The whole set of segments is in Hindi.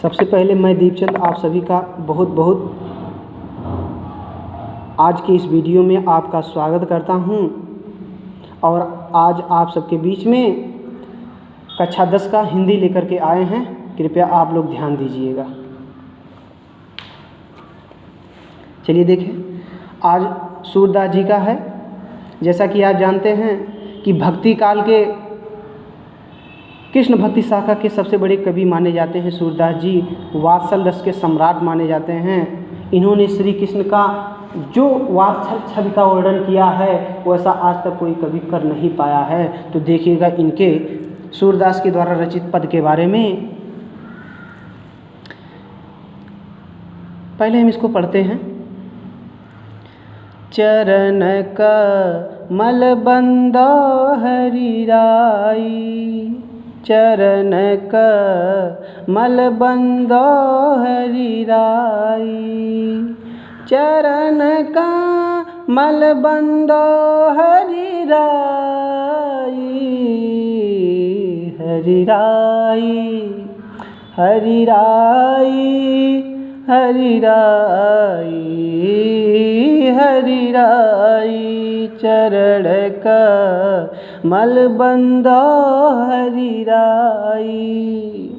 सबसे पहले मैं दीपचंद आप सभी का बहुत बहुत आज की इस वीडियो में आपका स्वागत करता हूं और आज आप सबके बीच में कक्षा 10 का हिंदी लेकर के आए हैं। कृपया आप लोग ध्यान दीजिएगा। चलिए देखें, आज सूरदास जी का है। जैसा कि आप जानते हैं कि भक्ति काल के कृष्ण भक्ति शाखा के सबसे बड़े कवि माने जाते हैं सूरदास जी। वात्सल रस के सम्राट माने जाते हैं। इन्होंने श्री कृष्ण का जो वात्सल छवि का वर्णन किया है वैसा आज तक कोई कवि कर नहीं पाया है। तो देखिएगा इनके सूरदास के द्वारा रचित पद के बारे में। पहले हम इसको पढ़ते हैं। चरण कमल बंदो हरि राई, चरण कमल बंदो हरि राई, चरण कमल बंदो हरि राई, हरि राई, हरि राई, हरि राई, हरि राई, चरण कमल बंदो हरि राई।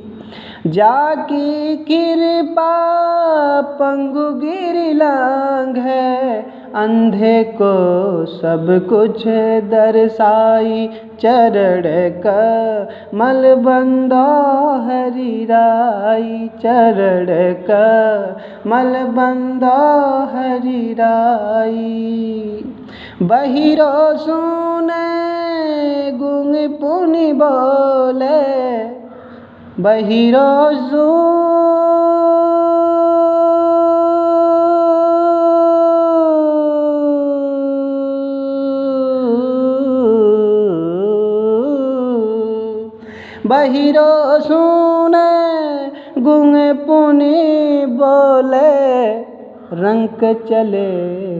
जाकी कृपा पंगु गिर लांघै, अंधे को सब कुछ दर्शाई, चरण कमल बंदो हरि राई, चरण कमल बंदो हरि राई। बहिरो सुने गुंग पुनि बोले, बहिरो बहिरो सुने गुंग पुनि बोले, रंक चले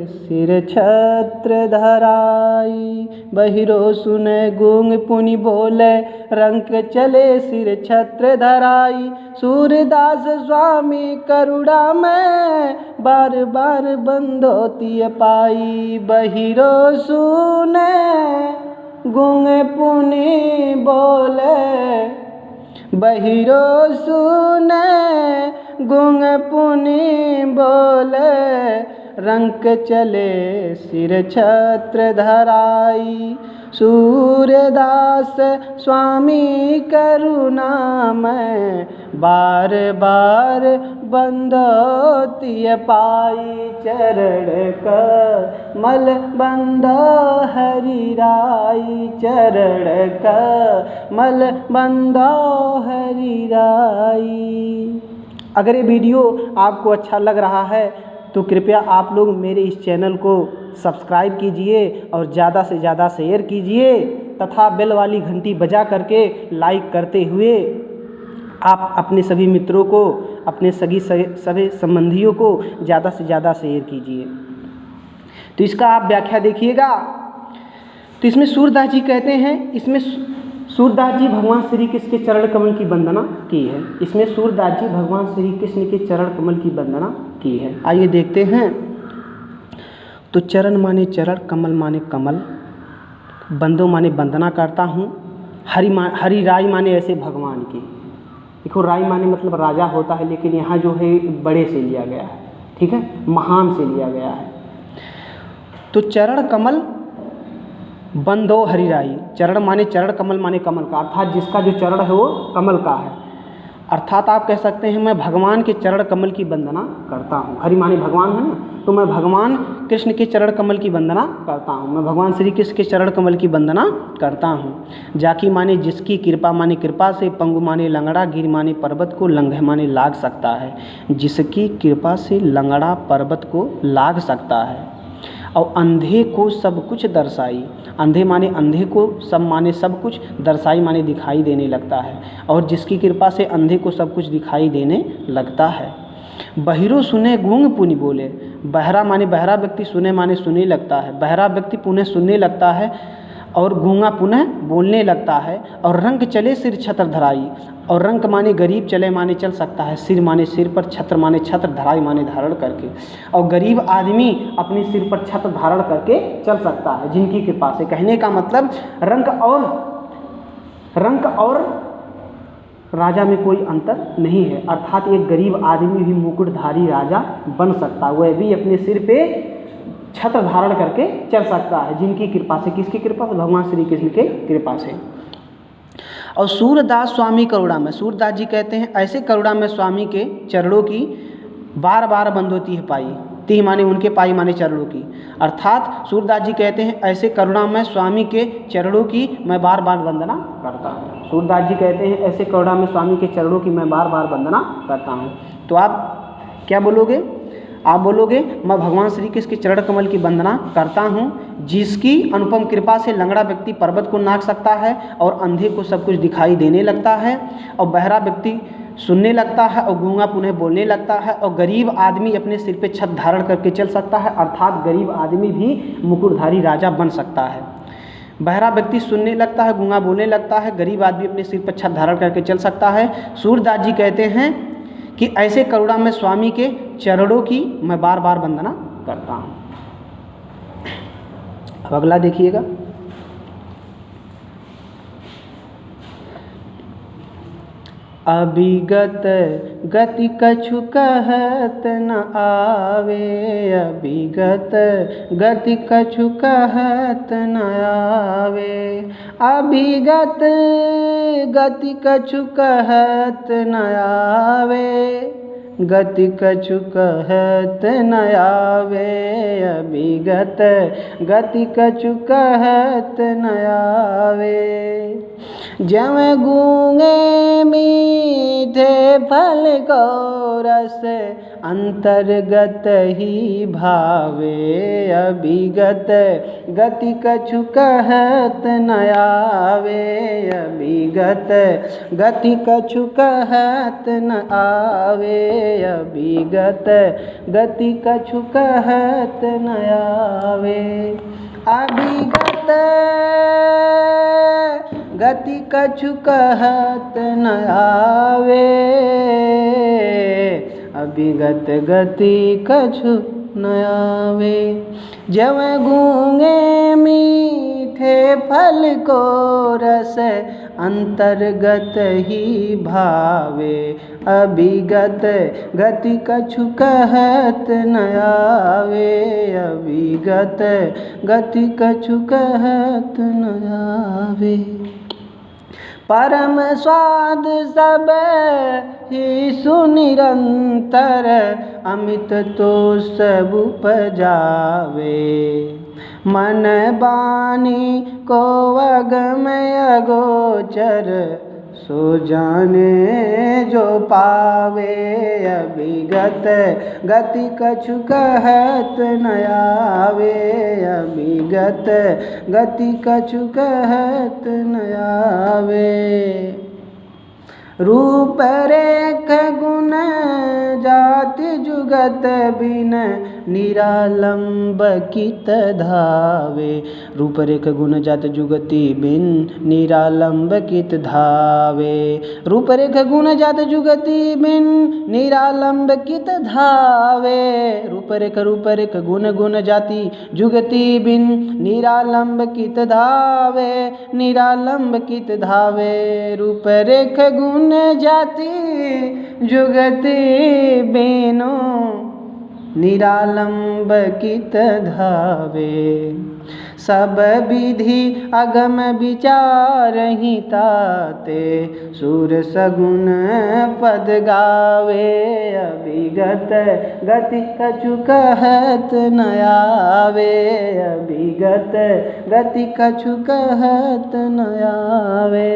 सिर छत्र धराई। बहिरो सुने गूंग पुनि बोले, रंक चले सिर छत्र धराई। सूरदास स्वामी करुणा में बार बार बंदोती पाई। बहिरो सुने गूंग पुनि बोले, बहिरो सुने गुंग पुनि बोले, रंक चले सिर छत्र धराई। सूरदास स्वामी करुणा में बार बार बंदोती पाई। चरण कमल बंदो हरि राई, चरण कमल बंदो हरि राई। अगर ये वीडियो आपको अच्छा लग रहा है तो कृपया आप लोग मेरे इस चैनल को सब्सक्राइब कीजिए और ज़्यादा से ज़्यादा शेयर कीजिए तथा बेल वाली घंटी बजा करके लाइक करते हुए आप अपने सभी मित्रों को, अपने सभी संबंधियों को ज़्यादा से ज़्यादा शेयर कीजिए। तो इसका आप व्याख्या देखिएगा। तो इसमें सूरदास जी कहते हैं, इसमें सूरदास जी भगवान श्री कृष्ण के चरण कमल की वंदना की है। इसमें सूरदास जी भगवान श्री कृष्ण के चरण कमल की वंदना की है। आइए देखते हैं। तो चरण माने चरण, कमल माने कमल, बंदो माने वंदना करता हूँ, हरि राई माने ऐसे भगवान की। देखो, राई माने मतलब राजा होता है, लेकिन यहाँ जो है बड़े से लिया गया है, ठीक है, महान से लिया गया है। तो चरण कमल बंदो हरि राई, चरण माने चरण, कमल माने कमल का, अर्थात जिसका जो चरण है वो कमल का है। अर्थात आप कह सकते हैं मैं भगवान के चरण कमल की वंदना करता हूँ। हरि माने भगवान है ना, तो मैं भगवान कृष्ण के चरण कमल की वंदना करता हूँ। मैं भगवान श्री कृष्ण के चरण कमल की वंदना करता हूँ। जाकी माने जिसकी, कृपा माने कृपा से, पंगु माने लंगड़ा, गिर माने पर्वत को, लंघे माने लाग सकता है। जिसकी कृपा से लंगड़ा पर्वत को लाग सकता है और अंधे को सब कुछ दर्शाई। अंधे माने अंधे को, सब माने सब कुछ, दर्शाई माने दिखाई देने लगता है। और जिसकी कृपा से अंधे को सब कुछ दिखाई देने लगता है। बहिरो सुने गूंग पुनि बोले, बहरा माने बहरा व्यक्ति, सुने माने सुनने लगता है। बहरा व्यक्ति पुनः सुनने लगता है। और गूंगा पुनः बोलने लगता है। और रंक चले सिर छत्र धराई, और रंक माने गरीब, चले माने चल सकता है, सिर माने सिर पर, छत्र माने छत्र, धराई माने धारण करके। और गरीब आदमी अपने सिर पर छत्र धारण करके चल सकता है जिनकी कृपा से। कहने का मतलब रंक और राजा में कोई अंतर नहीं है, अर्थात एक गरीब आदमी भी मुकुटधारी राजा बन सकता है, वह भी अपने सिर पे छत्र धारण करके चल सकता है जिनकी कृपा से। किसकी कृपा से? भगवान श्री कृष्ण के कृपा से। और सूरदास स्वामी करुणा में, सूरदास जी कहते हैं ऐसे करुणा में स्वामी के चरणों की बार बार बंदोती है पाई, ती माने उनके, पाई माने चरणों की। अर्थात सूरदास जी कहते हैं ऐसे करुणा में स्वामी के चरणों की मैं बार बार वंदना करता हूँ। सूरदास जी कहते हैं ऐसे करुणा में स्वामी के चरणों की मैं बार बार वंदना करता हूँ। तो आप क्या बोलोगे? आप बोलोगे मैं भगवान श्री कृष्ण के चरण कमल की वंदना करता हूँ, जिसकी अनुपम कृपा से लंगड़ा व्यक्ति पर्वत को नाप सकता है, और अंधे को सब कुछ दिखाई देने लगता है, और बहरा व्यक्ति सुनने लगता है, और गूंगा पुनः बोलने लगता है, और गरीब आदमी अपने सिर पे छत्र धारण करके चल सकता है, अर्थात गरीब आदमी भी मुकुटधारी राजा बन सकता है। बहरा व्यक्ति सुनने लगता है, गूंगा बोलने लगता है, गरीब आदमी अपने सिर पर छत्र धारण करके चल सकता है। सूरदास जी कहते हैं कि ऐसे करुणा में स्वामी के चरणों की मैं बार बार वंदना करता हूँ। अब अगला देखिएगा। अभिगत गति कछु कहत न आवे, अभिगत गति कछु कहत न आवे, अभिगत गति कछु कहत न आवे, गति कछु कहत न आवे, अभिगत गति कछु कहत न आवे। जम गूंगे मीठे फल को रस अंतर्गत ही भावे, अभिगत गति कछु कहत न आवे, अभिगत गति कछु कहत न आवे, अभिगत गति कछु कहत न आवे। अभिगत गति कछु कहत न आवे, अभिगत गति कछु न आवे। जब गूंगे मीठे फल को रस अंतर्गत ही भावे, अभिगत गति कछु कहत न आवे, अभिगत गति कछु कहत न आवे। परम स्वाद सब ही सुनिरंतर, अमित तो सब उपजावे, मन बानी को अगमय अगोचर, सो जाने जो पावे, अभिगत गति कछु कहत न आवे, अभिगत गति कछु कहत न आवे। रूप रेख गुण जाति जुगत बिन निरालंब कित धावे, रूप रेख गुण जाति जुगति बिन निरालंब कित धावे, रूप रेख गुण जाति जुगति बिन निरालंब कित धावे, रूप रेख गुण गुण जाति जुगति बिन निरालंब कित धावे, निरालंब कित धावे, रूप रेख गुण जाति जुगति बिनु निरालंब कित धावे। सब विधि अगम विचार ही ताते, सुर सगुन पद गावे, अभिगत गति कछु कहत न आवे, अभिगत गति कछु कहत न आवे।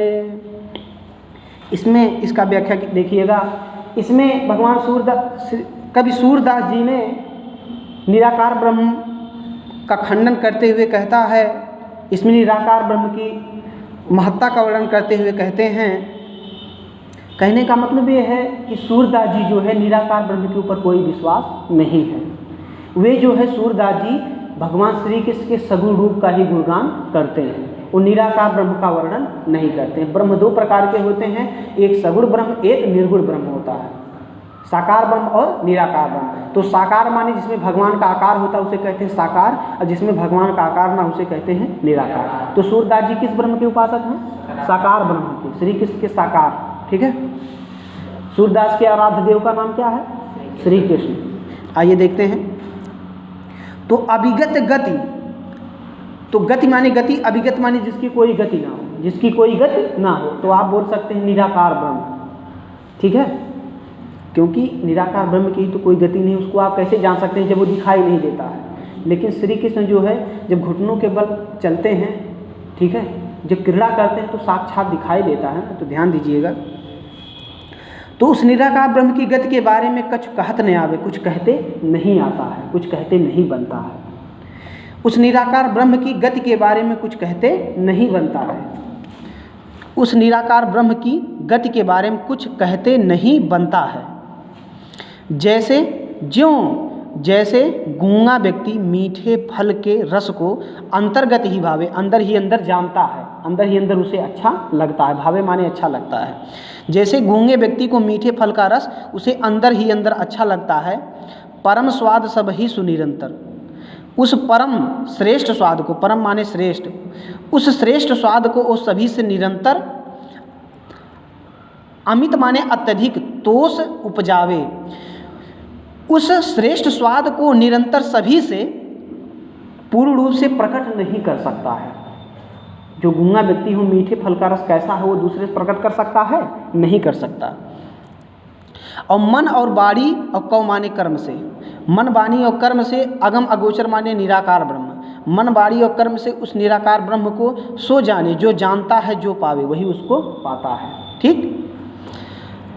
इसमें इसका व्याख्या देखिएगा। इसमें भगवान कवि सूरदास जी ने निराकार ब्रह्म का खंडन करते हुए कहता है, इसमें निराकार ब्रह्म की महत्ता का वर्णन करते हुए कहते हैं, कहने का मतलब ये है कि सूरदास जी जो है निराकार ब्रह्म के ऊपर कोई विश्वास नहीं है। वे जो है सूरदास जी भगवान श्री कृष्ण के सगुण रूप का ही गुणगान करते हैं। वो निराकार ब्रह्म का वर्णन नहीं करते हैं। ब्रह्म दो प्रकार के होते हैं, एक सगुण ब्रह्म, एक निर्गुण ब्रह्म होता है, साकार ब्रह्म और निराकार ब्रह्म। तो साकार माने जिसमें भगवान का आकार होता है उसे कहते हैं साकार, और जिसमें भगवान का आकार ना उसे कहते हैं निराकार। तो सूरदास जी किस ब्रह्म के उपासक हैं? साकार ब्रह्म के, श्री कृष्ण के साकार। ठीक है, सूरदास के आराध्य देव का नाम क्या है? श्री कृष्ण। आइए देखते हैं। तो अभिगत गति, तो गति माने गति, अभिगत माने जिसकी कोई गति ना हो, जिसकी कोई गति ना हो, तो आप बोल सकते हैं निराकार ब्रह्म। ठीक है, क्योंकि निराकार ब्रह्म की तो कोई गति नहीं, उसको आप कैसे जान सकते हैं जब वो दिखाई नहीं देता है। लेकिन श्री कृष्ण जो है जब घुटनों के बल चलते हैं, ठीक है, जब क्रीड़ा करते हैं तो साक्षात दिखाई देता है। तो ध्यान दीजिएगा। तो उस निराकार ब्रह्म की गति के बारे में कुछ कहत नहीं आवे, कुछ कहते नहीं आता है, कुछ कहते नहीं बनता है। उस निराकार ब्रह्म की गति के बारे में कुछ कहते नहीं बनता है। उस निराकार ब्रह्म की गति के बारे में कुछ कहते नहीं बनता है। जैसे गूंगा व्यक्ति मीठे फल के रस को अंतर्गत ही भावे, अंदर ही अंदर जानता है, अंदर ही अंदर उसे अच्छा लगता है। भावे माने अच्छा लगता है। जैसे गूंगे व्यक्ति को मीठे फल का रस उसे अंदर ही अंदर अच्छा लगता है, परम स्वाद सब ही सुनिरंतर, उस परम श्रेष्ठ स्वाद को, परम माने श्रेष्ठ, उस श्रेष्ठ स्वाद को वो सभी से निरंतर, अमित माने अत्यधिक, तोष उपजावे, उस श्रेष्ठ स्वाद को निरंतर सभी से पूर्ण रूप से प्रकट नहीं कर सकता है। जो गूंगा व्यक्ति हो, मीठे फल का रस कैसा है वो दूसरे से प्रकट कर सकता है? नहीं कर सकता। और मन और वाणी और कौ माने कर्म से, मन वाणी और कर्म से अगम अगोचर माने निराकार ब्रह्म, मन वाणी और कर्म से उस निराकार ब्रह्म को सो जाने, जो जानता है जो पावे वही उसको पाता है। ठीक,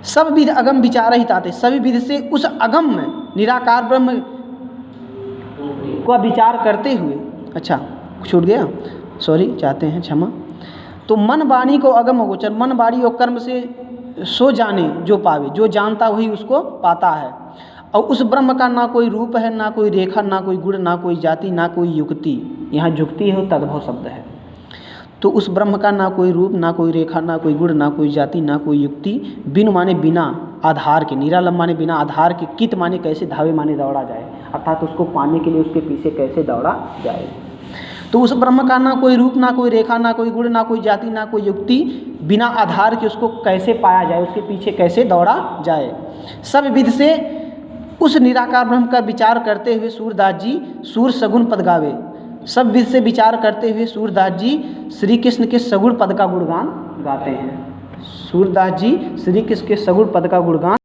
सब विध अगम विचार ही ताते, सभी विध से उस अगम में निराकार ब्रह्म को विचार करते हुए, अच्छा छूट गया, सॉरी, चाहते हैं क्षमा। तो मन वाणी को अगम अगोचर, मन वाणी और कर्म से सो जाने जो पावे, जो जानता वही उसको पाता है। और उस ब्रह्म का ना कोई रूप है, ना कोई रेखा, ना कोई गुण, ना कोई जाति, ना कोई युक्ति। यहाँ युक्ति है, तद्भव शब्द है। तो उस ब्रह्म का ना कोई रूप, ना कोई रेखा, ना कोई गुण, ना कोई जाति, ना कोई युक्ति, बिन माने बिना आधार के, निरालंब माने बिना आधार के, कित माने कैसे, धावे माने दौड़ा जाए, अर्थात उसको पाने के लिए उसके पीछे कैसे दौड़ा जाए। तो उस ब्रह्म का ना कोई रूप, ना कोई रेखा, ना कोई गुण, ना कोई जाति, ना कोई युक्ति, बिना आधार के उसको कैसे पाया जाए, उसके पीछे कैसे दौड़ा जाए। सब विध से उस निराकार ब्रह्म का विचार करते हुए सूरदास जी सूर सगुण पद गावे। सब विध से विचार करते हुए सूरदास जी श्री कृष्ण के सगुण पद का गुणगान गाते हैं। सूरदास जी श्री कृष्ण के सगुण पद का गुणगान